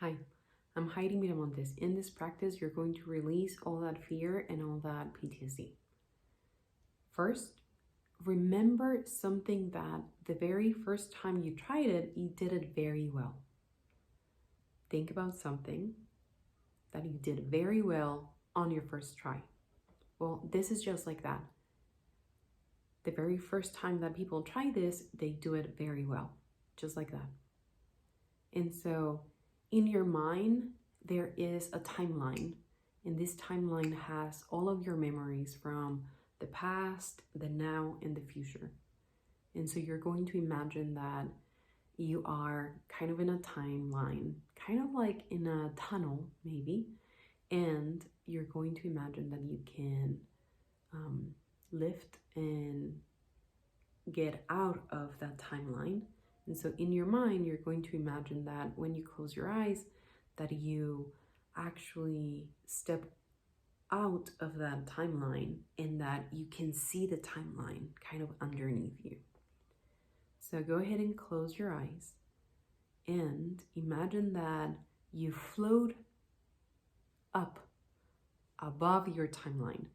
Hi, I'm Heidi Miramontes. In this practice, you're going to release all that fear and all that PTSD. First, remember something that the very first time you tried it, you did it very well. Think about something that you did very well on your first try. Well, this is just like that. The very first time that people try this, they do it very well, just like that. And so in your mind, there is a timeline, and this timeline has all of your memories from the past, the now, and the future. And so you're going to imagine that you are kind of in a timeline, kind of like in a tunnel, maybe, and you're going to imagine that you can lift and get out of that timeline. And so in your mind, you're going to imagine that when you close your eyes, that you actually step out of that timeline and that you can see the timeline kind of underneath you. So go ahead and close your eyes and imagine that you float up above your timeline.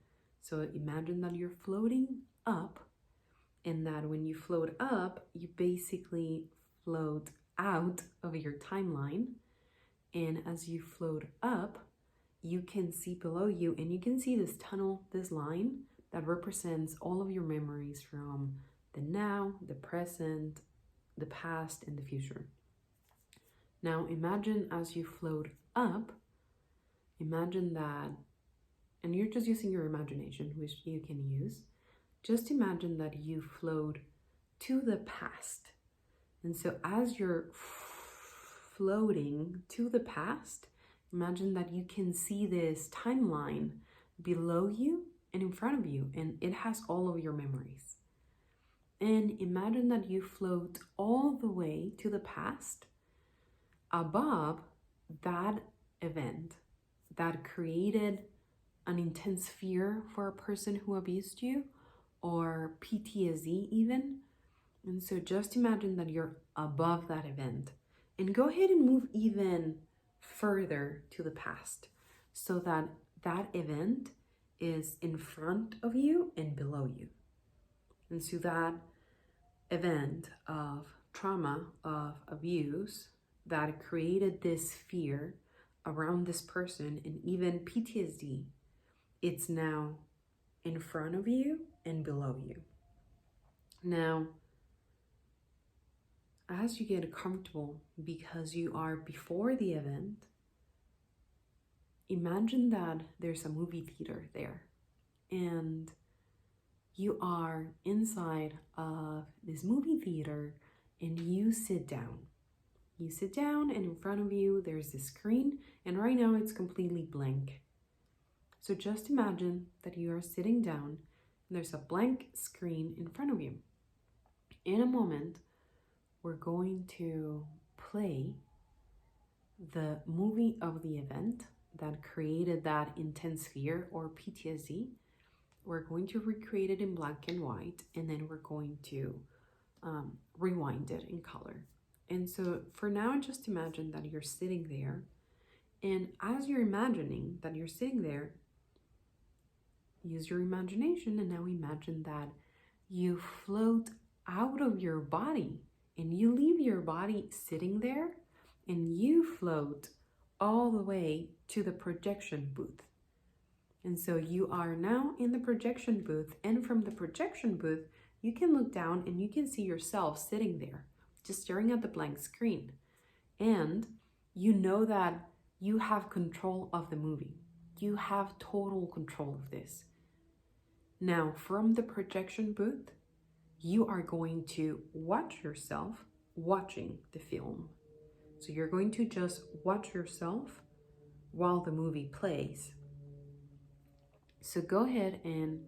So imagine that you're floating up, and that when you float up, you basically float out of your timeline. And as you float up, you can see below you, and you can see this tunnel, this line that represents all of your memories from the now, the present, the past, and the future. Now imagine as you float up, imagine that, and you're just using your imagination, which you can use. Just imagine that you float to the past. And so as you're floating to the past, imagine that you can see this timeline below you and in front of you, and it has all of your memories. And imagine that you float all the way to the past above that event that created an intense fear for a person who abused you, or PTSD even. And so just imagine that you're above that event, and go ahead and move even further to the past so that that event is in front of you and below you. And so that event of trauma, of abuse that created this fear around this person and even PTSD, it's now in front of you and below you. Now, as you get comfortable because you are before the event, imagine that there's a movie theater there and you are inside of this movie theater and you sit down. You sit down, and in front of you there's this screen, and right now it's completely blank. So just imagine that you are sitting down and there's a blank screen in front of you. In a moment, we're going to play the movie of the event that created that intense fear or PTSD. We're going to recreate it in black and white, and then we're going to rewind it in color. And so for now, just imagine that you're sitting there, and as you're imagining that you're sitting there, use your imagination, and now imagine that you float out of your body and you leave your body sitting there, and you float all the way to the projection booth. And so you are now in the projection booth, and from the projection booth, you can look down and you can see yourself sitting there, just staring at the blank screen. And you know that you have control of the movie. You have total control of this. Now, from the projection booth, you are going to watch yourself watching the film. So you're going to just watch yourself while the movie plays. So go ahead and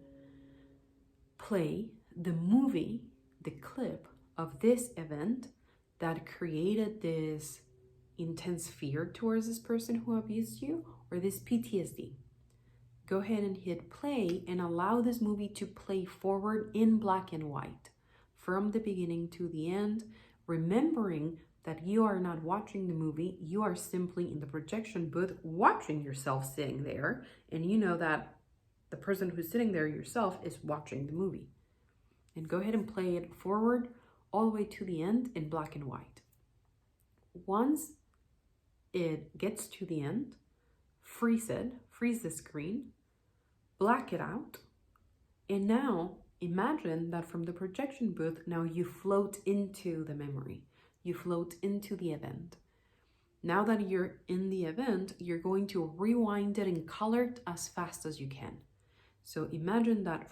play the movie, the clip of this event that created this intense fear towards this person who abused you, or this PTSD. Go ahead and hit play and allow this movie to play forward in black and white from the beginning to the end, remembering that you are not watching the movie, you are simply in the projection booth watching yourself sitting there, and you know that the person who's sitting there yourself is watching the movie. And go ahead and play it forward all the way to the end in black and white. Once it gets to the end, freeze the screen, black it out, and now imagine that from the projection booth, now you float into the memory. You float into the event. Now that you're in the event, you're going to rewind it and color it as fast as you can. So imagine that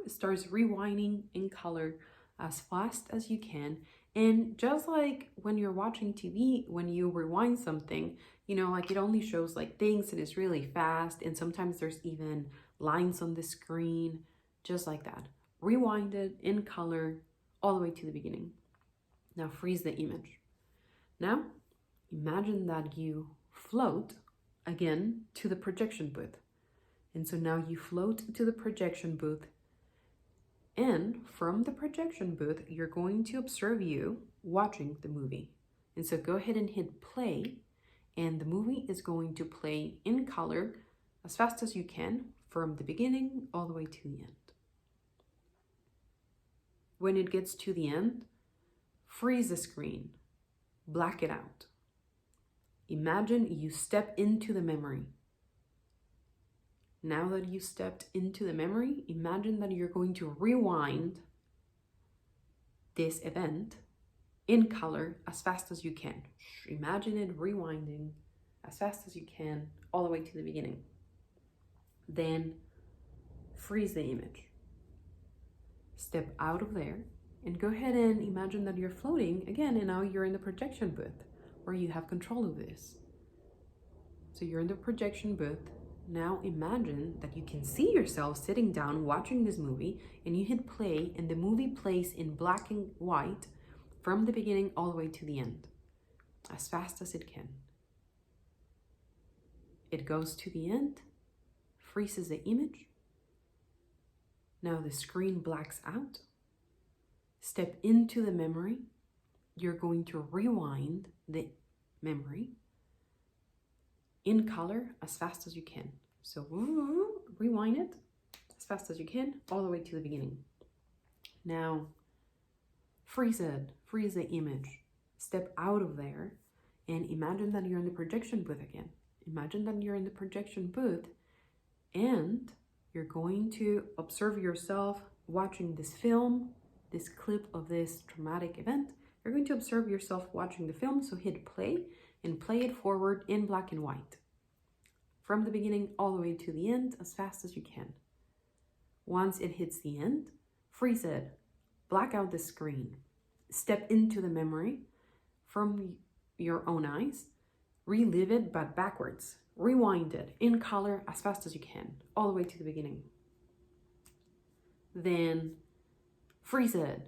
it starts rewinding in color as fast as you can. And just like when you're watching TV, when you rewind something, you know, like it only shows like things and it's really fast. And sometimes there's even lines on the screen, just like that. Rewind it in color all the way to the beginning. Now freeze the image. Now imagine that you float again to the projection booth. And so now you float to the projection booth, and from the projection booth, you're going to observe you watching the movie. And so go ahead and hit play, and the movie is going to play in color as fast as you can from the beginning all the way to the end. When it gets to the end, freeze the screen, black it out. Imagine you step into the memory. Now that you stepped into the memory, imagine that you're going to rewind this event in color as fast as you can. Imagine it rewinding as fast as you can all the way to the beginning. Then freeze the image. Step out of there and go ahead and imagine that you're floating again, and now you're in the projection booth where you have control of this. So you're in the projection booth. Now imagine that you can see yourself sitting down watching this movie, and you hit play and the movie plays in black and white from the beginning all the way to the end, as fast as it can. It goes to the end, freezes the image. Now the screen blacks out. Step into the memory. You're going to rewind the memory in color as fast as you can. So rewind it as fast as you can all the way to the beginning. Now freeze the image, step out of there, and imagine that you're in the projection booth again. Imagine that you're in the projection booth, and you're going to observe yourself watching this film, this clip of this traumatic event. You're going to observe yourself watching the film, so hit play and play it forward in black and white from the beginning all the way to the end as fast as you can. Once it hits the end, freeze it, black out the screen, step into the memory from your own eyes, relive it but backwards, rewind it in color as fast as you can, all the way to the beginning. Then freeze it,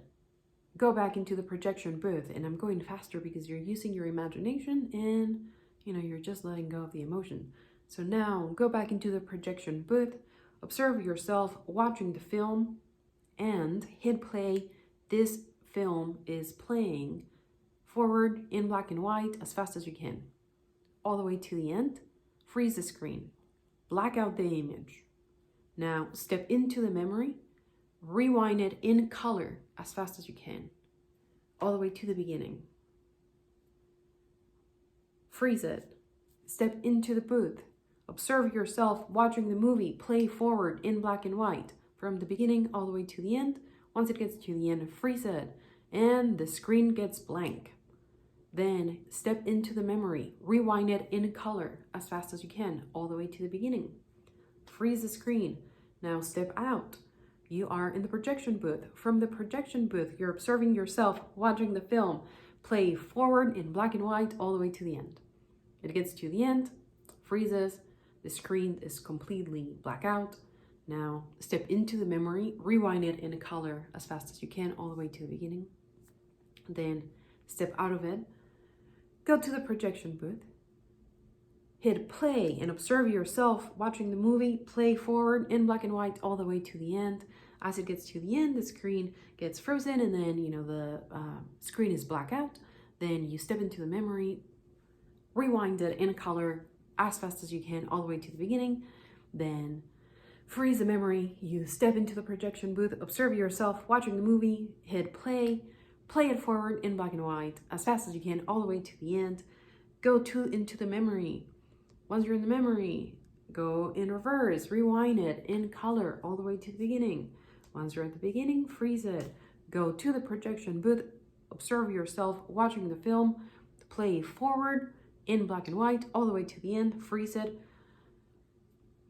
go back into the projection booth, and I'm going faster because you're using your imagination and you're just letting go of the emotion. So now go back into the projection booth, observe yourself watching the film, and hit play. This film is playing forward in black and white as fast as you can, all the way to the end. Freeze the screen, black out the image. Now step into the memory, rewind it in color as fast as you can, all the way to the beginning. Freeze it, step into the booth, observe yourself watching the movie play forward in black and white from the beginning all the way to the end. Once it gets to the end, freeze it, and the screen gets blank. Then step into the memory, rewind it in color as fast as you can, all the way to the beginning. Freeze the screen. Now step out. You are in the projection booth. From the projection booth, you're observing yourself watching the film play forward in black and white all the way to the end. It gets to the end, freezes, the screen is completely black out. Now step into the memory, rewind it in color as fast as you can, all the way to the beginning. Then step out of it, go to the projection booth, hit play, and observe yourself watching the movie play forward in black and white all the way to the end. As it gets to the end, the screen gets frozen, and then the screen is black out. Then you step into the memory, rewind it in color as fast as you can all the way to the beginning. Then freeze the memory, you step into the projection booth, observe yourself watching the movie, hit play, play it forward in black and white as fast as you can all the way to the end. Go into the memory. Once you're in the memory, go in reverse, rewind it in color all the way to the beginning. Once you're at the beginning, freeze it. Go to the projection booth, observe yourself watching the film, play forward in black and white all the way to the end, freeze it,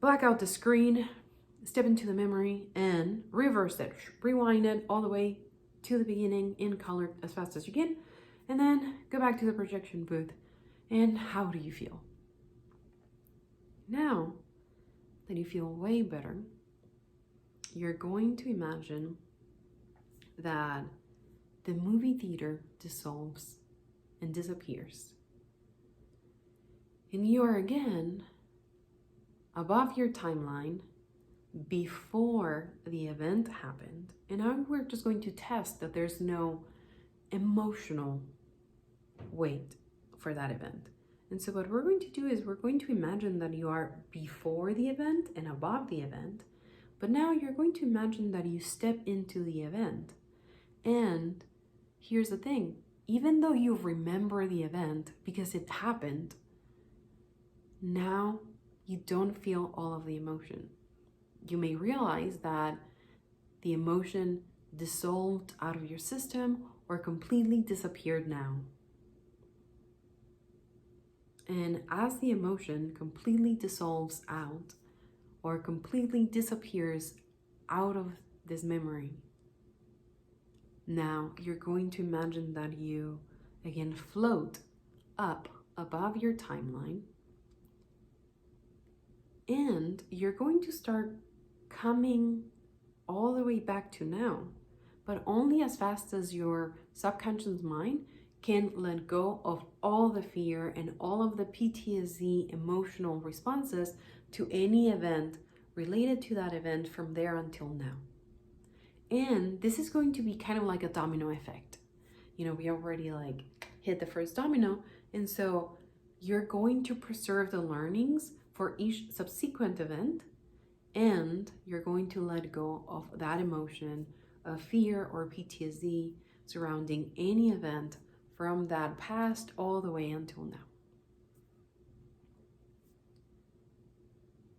black out the screen, step into the memory and reverse it, rewind it all the way to the beginning in color as fast as you can, and then go back to the projection booth. And how do you feel? Now that you feel way better, you're going to imagine that the movie theater dissolves and disappears. And you are again above your timeline before the event happened. And now we're just going to test that there's no emotional weight for that event. And so what we're going to do is we're going to imagine that you are before the event and above the event, but now you're going to imagine that you step into the event. And here's the thing, even though you remember the event because it happened, now you don't feel all of the emotion. You may realize that the emotion dissolved out of your system or completely disappeared now. And as the emotion completely dissolves out or completely disappears out of this memory, now you're going to imagine that you again float up above your timeline, and you're going to start coming all the way back to now, but only as fast as your subconscious mind can let go of all the fear and all of the PTSD emotional responses to any event related to that event from there until now. And this is going to be kind of like a domino effect. You know, we already like hit the first domino, and so you're going to preserve the learnings for each subsequent event, and you're going to let go of that emotion of fear or PTSD surrounding any event from that past all the way until now.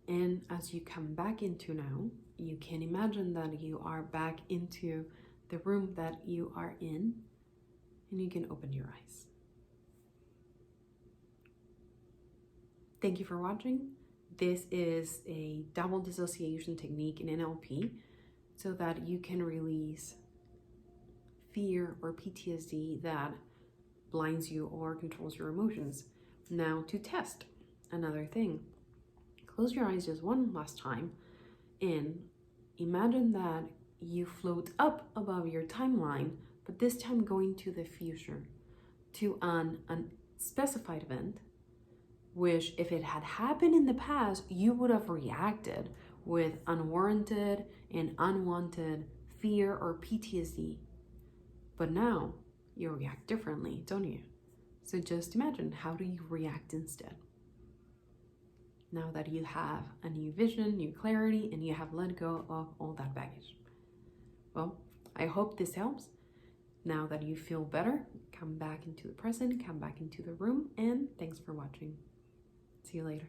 And as you come back into now, you can imagine that you are back into the room that you are in, and you can open your eyes. Thank you for watching. This is a double dissociation technique in NLP so that you can release fear or PTSD that blinds you or controls your emotions. Now to test another thing, close your eyes just one last time and imagine that you float up above your timeline, but this time going to the future, to an unspecified event, which if it had happened in the past, you would have reacted with unwarranted and unwanted fear or PTSD. But now you react differently, don't you? So just imagine, how do you react instead? Now that you have a new vision, new clarity, and you have let go of all that baggage. Well, I hope this helps. Now that you feel better, come back into the present, come back into the room, and thanks for watching. See you later.